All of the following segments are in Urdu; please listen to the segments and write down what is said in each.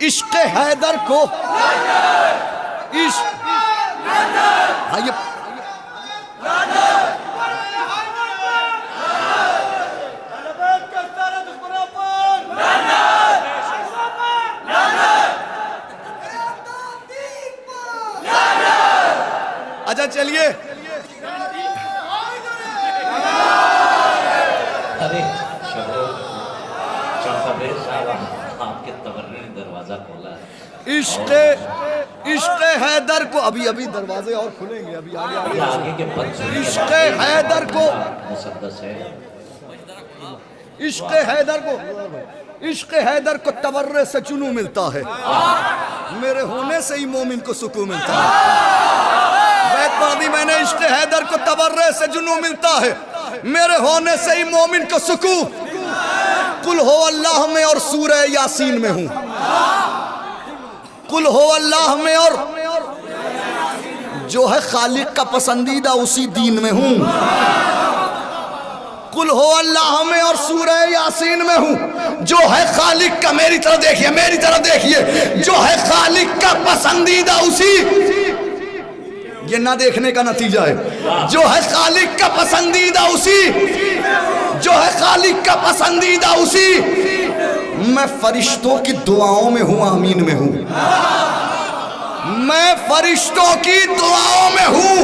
عشق حیدر کو عشق ہاں یہ اچھا چلیے ارے چوتھے صاحب آپ کے تبرنے نے دروازہ کھولا ہے. عشق حیدر کو ابھی دروازے اور کھلیں گے ابھی آگے آگے کے پنچ عشق حیدر کو مسدس ہے. عشق حیدر کو تبرے سے جنوں ملتا ہے. میرے ہونے سے ہی مومن کو سکون ملتا ہے. بیت پڑھی میں نے عشق حیدر کو تبرے سے جنوں ملتا ہے. میرے ہونے سے ہی مومن کو سکون. قل ہو اللہ میں اور سورہ یاسین میں ہوں. قل ہو اللہ میں اور جو ہے خالق کا پسندیدہ اسی دین میں ہوں. قل ہو اللہ میں اور سورہ یاسین میں ہوں. جو ہے خالق کا میری طرف دیکھیے جو ہے خالق کا پسندیدہ اسی یہ نہ دیکھنے کا نتیجہ ہے. جو ہے خالق کا پسندیدہ اسی جو ہے خالق کا پسندیدہ اسی. میں فرشتوں کی دعاؤں میں ہوں آمین میں ہوں. میں فرشتوں کی دعاؤں میں ہوں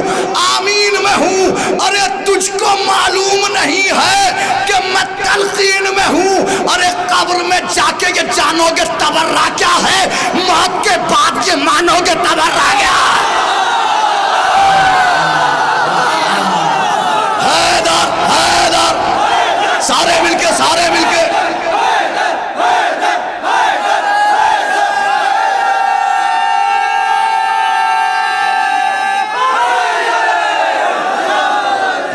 آمین میں ہوں. ارے تجھ کو معلوم نہیں ہے کہ میں تلقین میں ہوں. ارے قبر میں جا کے یہ جانو گے تبرہ کیا ہے. موت کے بعد یہ مانو گے تبرہ کیا ہے. حیدر سارے مل کے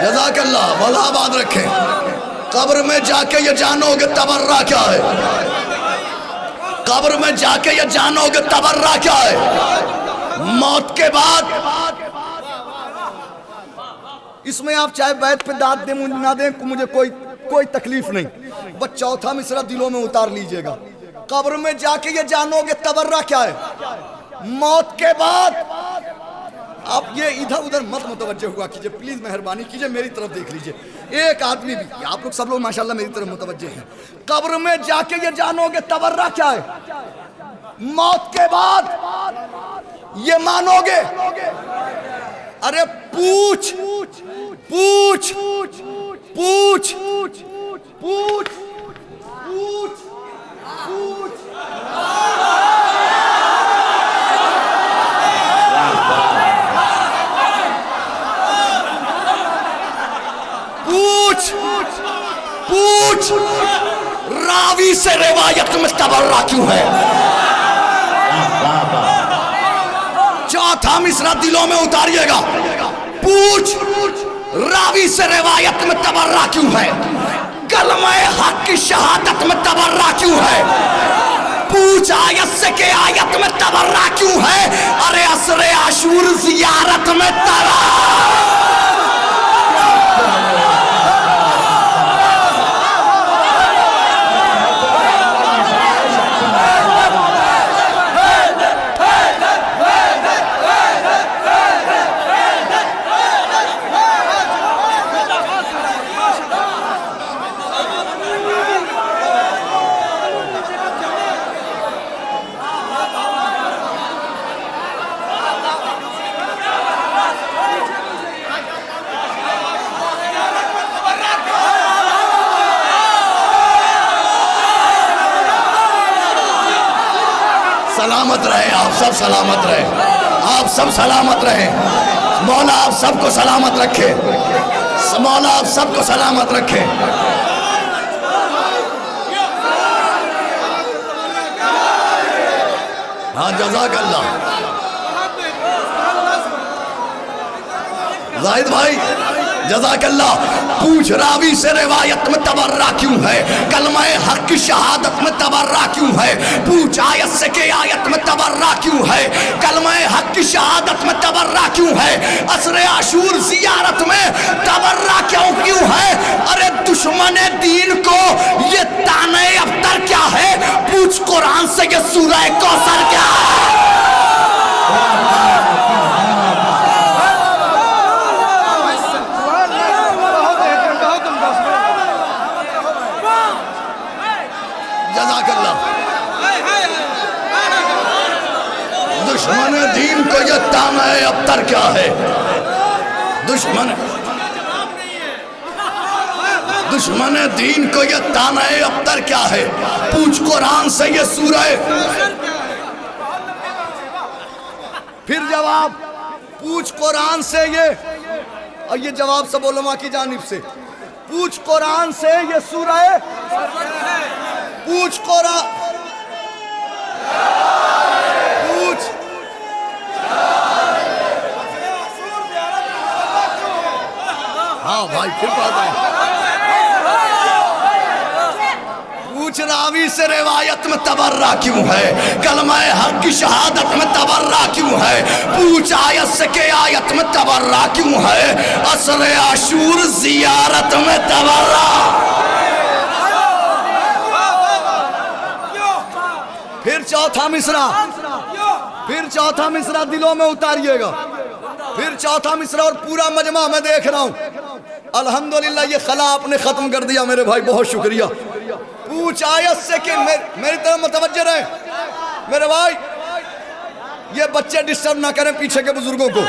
جزاک اللہ مولا آباد رکھیں. قبر میں جا کے یہ جانو گے تبرہ کیا ہے. قبر میں جا کے یہ جانو گے تبرہ کیا ہے. موت کے بعد اس میں آپ چاہے بیت پہ داد دیں نہ دیں مجھے کوئی تکلیف نہیں. بس چوتھا مصرع دلوں میں اتار لیجئے گا. قبر میں جا کے یہ جانو گے تبرہ کیا ہے. موت کے بعد آپ یہ ادھر ادھر مت متوجہ ہوا کیجئے پلیز مہربانی کیجئے میری طرف دیکھ لیجئے. ایک آدمی بھی آپ لوگ سب لوگ ماشاءاللہ میری طرف متوجہ ہیں. قبر میں جا کے یہ جانو گے تبرہ کیا ہے. موت کے بعد یہ مانو گے. ارے پوچھ راوی سے روایت میں تبرہ کیوں ہے. چوتھا مصرع دلوں میں اتاریے گا. پوچھ راوی سے روایت میں تبرہ کیوں ہے. کلمہ حق کی شہادت میں تبرہ کیوں ہے. پوچھ آیت سے کہ آیت میں تبرہ کیوں ہے. ارے عصر عاشور زیارت میں تبرہ. سلامت رہے آپ سب سلامت رہے. آپ سب سلامت رہے. مولا آپ سب کو سلامت رکھے. مولا آپ سب کو سلامت رکھے. ہاں جزاک اللہ. زاہد بھائی جزاک اللہ. پوچھ راوی سے روایت میں تبرہ کیوں ہے؟ کلمہ حق کی شہادت میں تبرہ کیوں ہے؟ پوچھ آیت سے کہ آیت میں تبرہ کیوں ہے؟ کلمہ حق کی شہادت میں تبرہ کیوں ہے؟ عصر عاشور زیارت میں تبرہ کیوں ہے؟ ارے دشمن دین کو یہ تانے ابتر کیا ہے؟ پوچھ قرآن سے یہ سورہ کوثر کیا ہے؟ جزاک اللہ. دشمن دین کو یہ تانے ابتر کیا ہے؟ دشمن دین کو یہ تانے ابتر کیا ہے؟ پوچھ قرآن سے یہ سورہ. پھر جواب پوچھ قرآن سے یہ، اور یہ جواب سب علماء کی جانب سے. پوچھ قرآن سے یہ سورہ، پوچھ قرآن، پوچھ ہاں بھائی پھر بات ہے. پوچھ راوی سے روایت میں تبرہ کیوں ہے؟ کلمہ حق کی شہادت میں تبرہ کیوں ہے؟ پوچھ آیت سے کہ آیت میں تبرہ کیوں ہے؟ عصر عاشور زیارت میں تبرہ. پھر چوتھا مصرع دلوں میں اتاریے گا. پھر چوتھا مصرع، اور پورا مجمع میں دیکھ رہا ہوں. الحمدللہ یہ خلا آپ نے ختم کر دیا میرے بھائی، بہت شکریہ. پوچھ آیت سے کہ میری طرف متوجہ رہے میرے بھائی، یہ بچے ڈسٹرب نہ کریں پیچھے کے بزرگوں کو.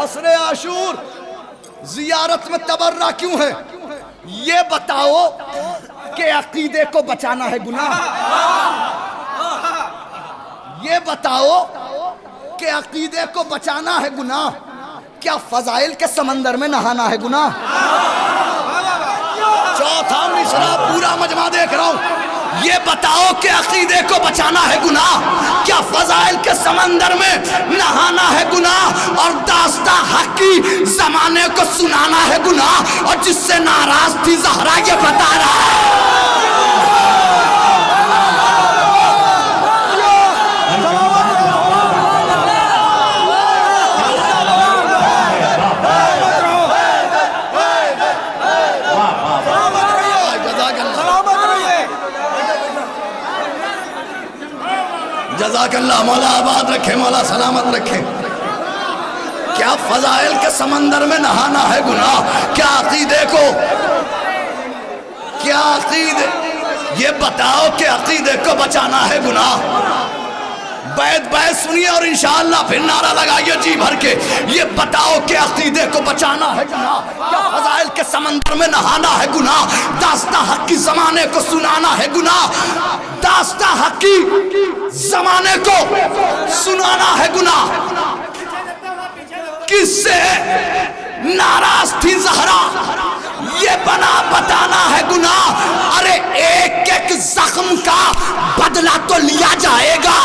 عصر عاشور زیارت میں تبرہ کیوں ہے؟ یہ بتاؤ کہ عقیدے کو بچانا ہے گناہ؟ یہ بتاؤ کہ عقیدے کو بچانا ہے گناہ؟ کیا فضائل کے سمندر میں نہانا ہے گناہ؟ چوتھا مصرع پورا مجمع دیکھ رہا ہوں. یہ بتاؤ کہ عقیدے کو بچانا ہے گناہ؟ کیا فضائل کے سمندر میں نہانا ہے گناہ؟ اور داستان حق کی زمانے کو سنانا ہے گناہ؟ اور جس سے ناراض تھی زہرا یہ بتا رہا ہے. جزاک اللہ. مولا آباد رکھے، مولا سلامت رکھے. کیا فضائل کے سمندر میں نہانا ہے گناہ؟ کیا عقیدے کو، کیا عقیدے، یہ بتاؤ کہ عقیدے کو بچانا ہے گناہ؟ بیت سنیے اور انشاءاللہ پھر نعرہ لگائیے جی بھر کے. یہ بتاؤ کہ عقیدے کو بچانا ہے گناہ؟ کیا فضائل کے سمندر میں نہانا ہے گناہ؟ داستان حق کی زمانے کو سنانا ہے گناہ؟ داستان حق کی زمانے کو سنانا ہے گناہ؟ کس سے ناراض تھی زہرا یہ بنا بتانا ہے گناہ؟ ارے ایک ایک زخم کا بدلہ تو لیا جائے گا.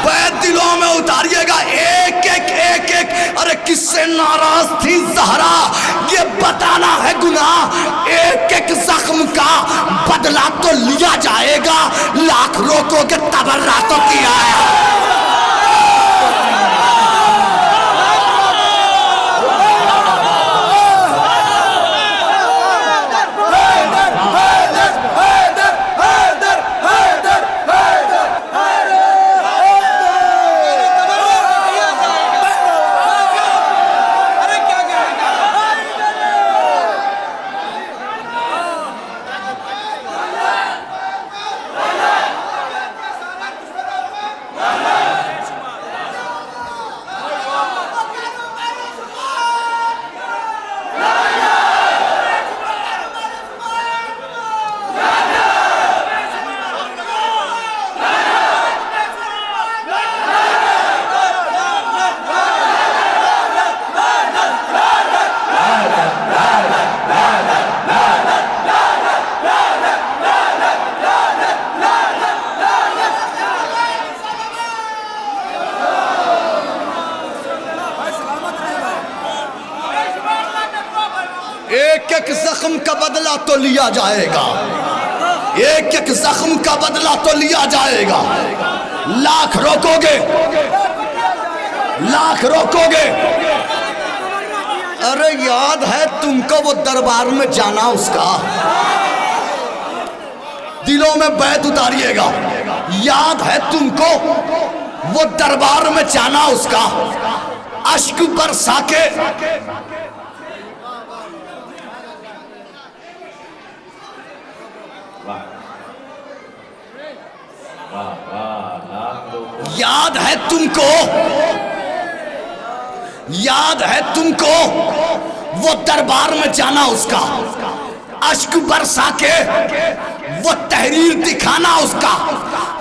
بیت دلوں میں اتاریے گا. ایک ایک ارے کس سے ناراض تھی زہرا یہ بتانا ہے گناہ؟ ایک ایک زخم کا بدلہ تو لیا جائے گا. لاکھ روکو کے تبرہ تو کیا ہے. زخم کا بدلہ تو لیا جائے گا، ایک ایک زخم کا بدلہ تو لیا جائے گا۔ لاکھ روکو گے، لاکھ روکو گے۔ ارے یاد ہے تم کو وہ دربار میں جانا اس کا، دلوں میں بیعت اتاریے گا۔ یاد ہے تم کو وہ دربار میں جانا اس کا، اشک برسا کے یاد ہے تم کو، یاد ہے تم کو وہ دربار میں جانا اس کا، اشک برسا کے وہ تحریر دکھانا اس کا،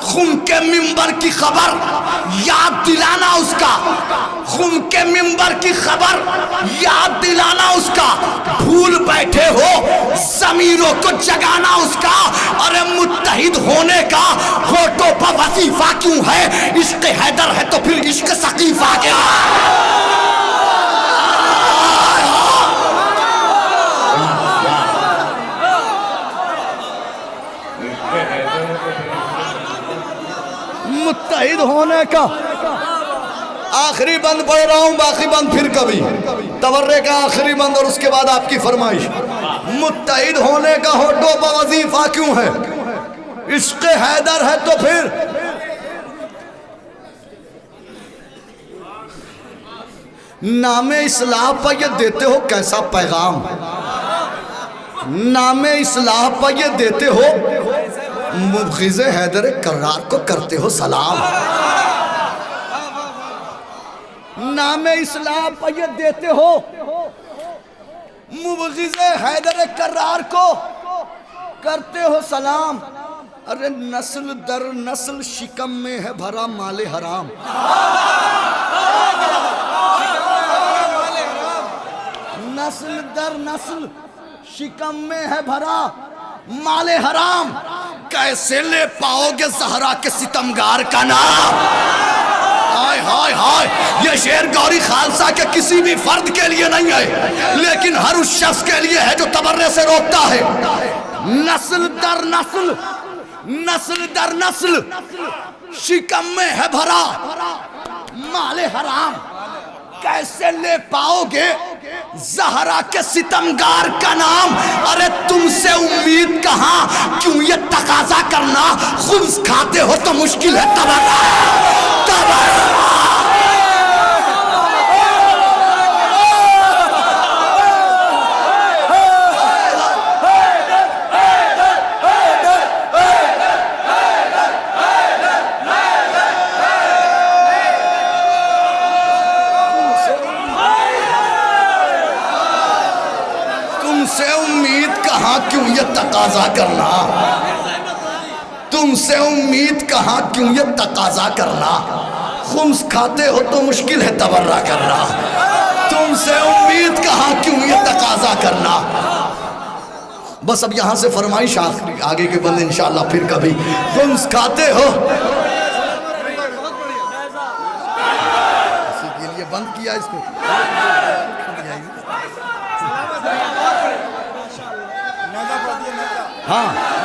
خم کے منبر کی خبر یاد دلانا اس کا، خم کے منبر کی خبر یاد دلانا اس کا، بھول بیٹھے ہو ضمیروں کو جگانا اس کا۔ ارے متحد ہونے کا ہوٹوں پر وظیفہ کیوں ہے؟ عشق حیدر ہے تو پھر عشق ثقیف آ گیا۔ متحد ہونے کا آخری بند پڑھ رہا ہوں، باقی بند پھر کبھی، تورے کا آخری بند اور اس کے بعد آپ کی فرمائش۔ متحد ہونے کا ہوٹوں پر وظیفہ کیوں ہے؟ عشق حیدر ہے تو پھر نام اصلاح پر یہ دیتے ہو کیسا پیغام، نام اصلاح پر یہ دیتے ہو مبغض حیدر کرار کو کرتے ہو سلام، نام اصلاح پر یہ دیتے ہو مبغض حیدر کرار کو کرتے ہو سلام۔ ارے نسل در نسل شکم میں ہے بھرا مال حرام، نسل در نسل شکم میں ہے بھرا مال حرام، کیسے لے پاؤ گے زہرا کے ستمگار کا نام؟ ہائے ہائے ہائے، یہ شعر گوری خالصہ کے کسی بھی فرد کے لیے نہیں ہے، لیکن ہر اس شخص کے لیے ہے جو تبرے سے روکتا ہے۔ نسل در نسل، نسل در نسل شکم میں ہے بھرا مال حرام، کیسے لے پاؤ گے زہرا کے ستمگار کا نام؟ ارے تم سے امید کہاں، کیوں یہ تقاضا کرنا، خبز کھاتے ہو تو مشکل ہے تبرہ تبرہ۔ کیوں یہ تقاضا کرنا، تم سے امید کہاں، کیوں یہ تقاضا کرنا، خمس کھاتے ہو تو مشکل ہے تبرہ کرنا، تم سے امید کہاں، کیوں یہ تقاضا کرنا۔ بس اب یہاں سے فرمائش آخری، آگے کے بند انشاءاللہ پھر کبھی۔ خمس کھاتے ہو، اسی کے لیے بند کیا اس کو۔ ہاں